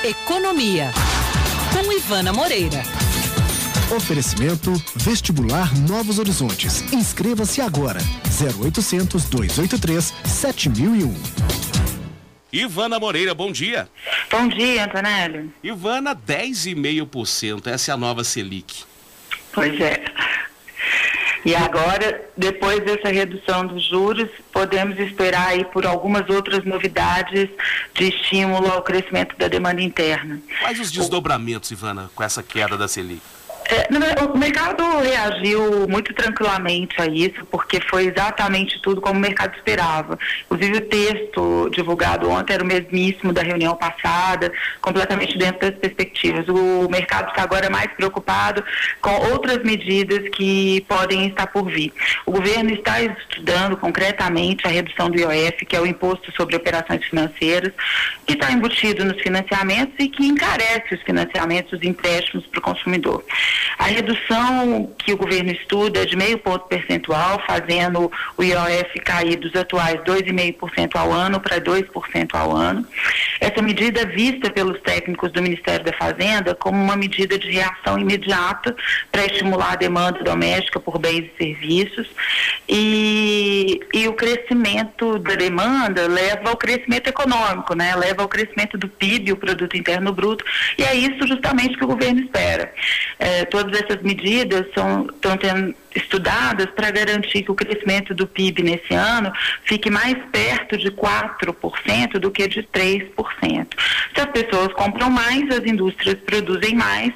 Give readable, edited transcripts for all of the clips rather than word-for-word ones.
Economia, com Ivana Moreira. Oferecimento Vestibular Novos Horizontes. Inscreva-se agora. 0800 283 7001. Ivana Moreira, bom dia. Bom dia, Antonelli. Ivana, 10,5%. Essa é a nova Selic. Pois é. E agora, depois dessa redução dos juros, podemos esperar aí por algumas outras novidades de estímulo ao crescimento da demanda interna. Quais os desdobramentos, Ivana, com essa queda da Selic? O mercado reagiu muito tranquilamente a isso, porque foi exatamente tudo como o mercado esperava. Inclusive o texto divulgado ontem era o mesmíssimo da reunião passada, completamente dentro das perspectivas. O mercado está agora mais preocupado com outras medidas que podem estar por vir. O governo está estudando concretamente a redução do IOF, que é o Imposto sobre Operações Financeiras, que está embutido nos financiamentos e que encarece os financiamentos, os empréstimos para o consumidor. A redução que o governo estuda é de 0,5 ponto percentual, fazendo o IOF cair dos atuais 2,5% ao ano para 2% ao ano. Essa medida é vista pelos técnicos do Ministério da Fazenda como uma medida de reação imediata para estimular a demanda doméstica por bens e serviços. E o crescimento da demanda leva ao crescimento econômico, né? Leva ao crescimento do PIB, o Produto Interno Bruto, e é isso justamente que o governo espera. Todas essas medidas estão sendo estudadas para garantir que o crescimento do PIB nesse ano fique mais perto de 4% do que de 3%. Se as pessoas compram mais, as indústrias produzem mais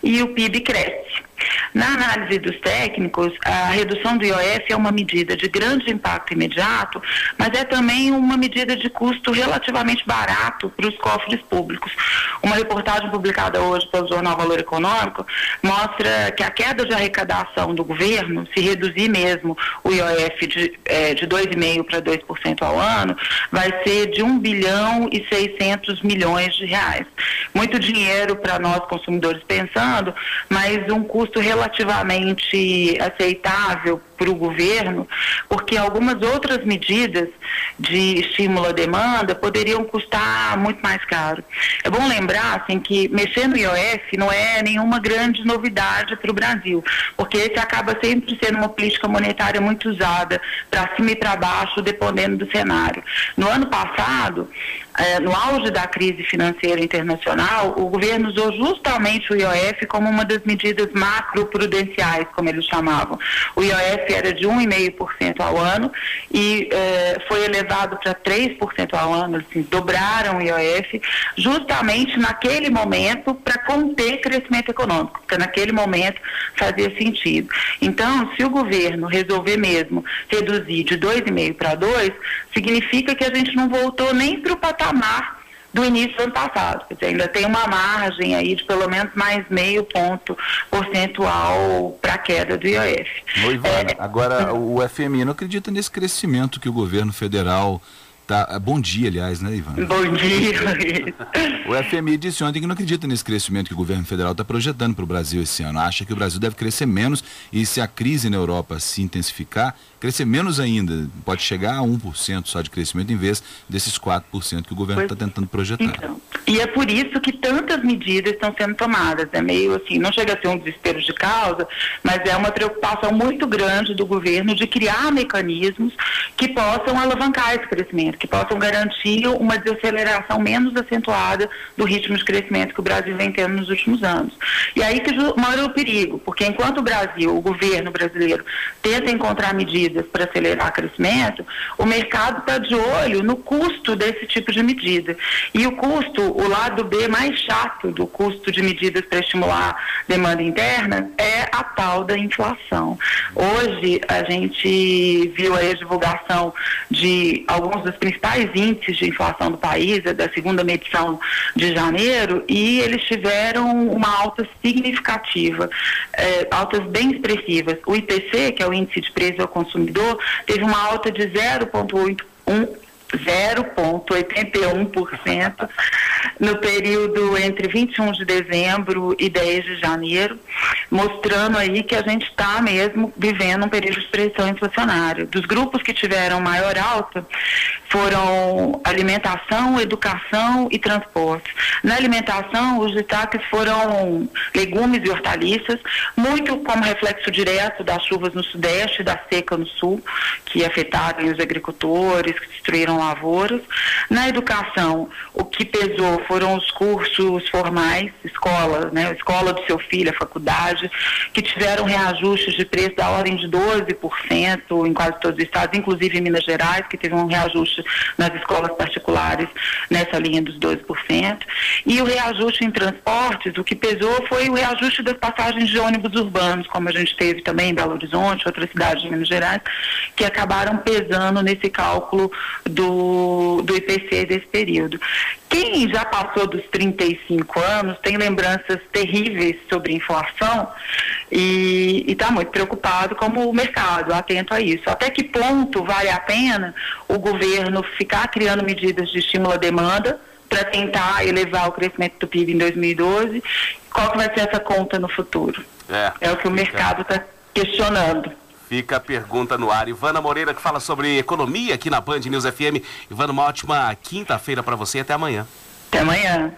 e o PIB cresce. Na análise dos técnicos, a redução do IOF é uma medida de grande impacto imediato, mas é também uma medida de custo relativamente barato para os cofres públicos. Uma reportagem publicada hoje pelo jornal Valor Econômico mostra que a queda de arrecadação do governo, se reduzir mesmo o IOF de 2,5% para 2% ao ano, vai ser de 1 bilhão e 600 milhões de reais. Muito dinheiro para nós consumidores pensando, mas um custo relativamente aceitável para o governo, porque algumas outras medidas de estímulo à demanda poderiam custar muito mais caro. É bom lembrar assim, que mexer no IOF não é nenhuma grande novidade para o Brasil, porque esse acaba sempre sendo uma política monetária muito usada para cima e para baixo, dependendo do cenário. No ano passado, no auge da crise financeira internacional, o governo usou justamente o IOF como uma das medidas macroprudenciais, como eles chamavam. O IOF era de 1,5% ao ano e foi elevado para 3% ao ano, assim, dobraram o IOF, justamente naquele momento para conter crescimento econômico, porque naquele momento fazia sentido. Então, se o governo resolver mesmo reduzir de 2,5% para 2%, significa que a gente não voltou nem para o patamar do início do ano passado. Quer dizer, ainda tem uma margem aí de pelo menos mais 0,5 ponto percentual para a queda do IOF. Ivana, agora o FMI não acredita nesse crescimento que o governo federal tá... Bom dia, aliás, né, Ivana? Bom dia. O FMI disse ontem que não acredita nesse crescimento que o governo federal está projetando para o Brasil esse ano. Acha que o Brasil deve crescer menos e, se a crise na Europa se intensificar, crescer menos ainda. Pode chegar a 1% só de crescimento em vez desses 4% que o governo está tentando projetar. Então, e é por isso que tantas medidas estão sendo tomadas. É meio assim, não chega a ser um desespero de causa, mas é uma preocupação muito grande do governo de criar mecanismos que possam alavancar esse crescimento, que possam garantir uma desaceleração menos acentuada do ritmo de crescimento que o Brasil vem tendo nos últimos anos. E aí que mora o perigo, porque enquanto o governo brasileiro, tenta encontrar medidas para acelerar o crescimento, o mercado está de olho no custo desse tipo de medida. E o custo, o lado B mais chato do custo de medidas para estimular demanda interna é a tal da inflação. Hoje a gente viu aí a divulgação de alguns dos principais índices de inflação do país, da segunda medição de janeiro, e eles tiveram uma alta significativa, altas bem expressivas. O IPC, que é o índice de preço ao consumidor, teve uma alta de 0,81%, 0,81% no período entre 21 de dezembro e 10 de janeiro, mostrando aí que a gente está mesmo vivendo um período de pressão inflacionária. Dos grupos que tiveram maior alta foram alimentação, educação e transporte. Na alimentação, os destaques foram legumes e hortaliças, muito como reflexo direto das chuvas no Sudeste e da seca no Sul, que afetaram os agricultores, que destruíram lavouras. Na educação, o que pesou foram os cursos formais, escola, né, a escola do seu filho, a faculdade, que tiveram reajustes de preço da ordem de 12% em quase todos os estados, inclusive em Minas Gerais, que teve um reajuste nas escolas particulares nessa linha dos 12%. E o reajuste em transportes, o que pesou foi o reajuste das passagens de ônibus urbanos, como a gente teve também em Belo Horizonte, outras cidades de Minas Gerais, que acabaram pesando nesse cálculo do IPC desse período. Quem já passou dos 35 anos tem lembranças terríveis sobre inflação e está muito preocupado como o mercado, atento a isso. Até que ponto vale a pena o governo ficar criando medidas de estímulo à demanda para tentar elevar o crescimento do PIB em 2012? Qual que vai ser essa conta no futuro? É o que o mercado está questionando. Fica a pergunta no ar. Ivana Moreira, que fala sobre economia aqui na Band News FM. Ivana, uma ótima quinta-feira para você e até amanhã. Até amanhã.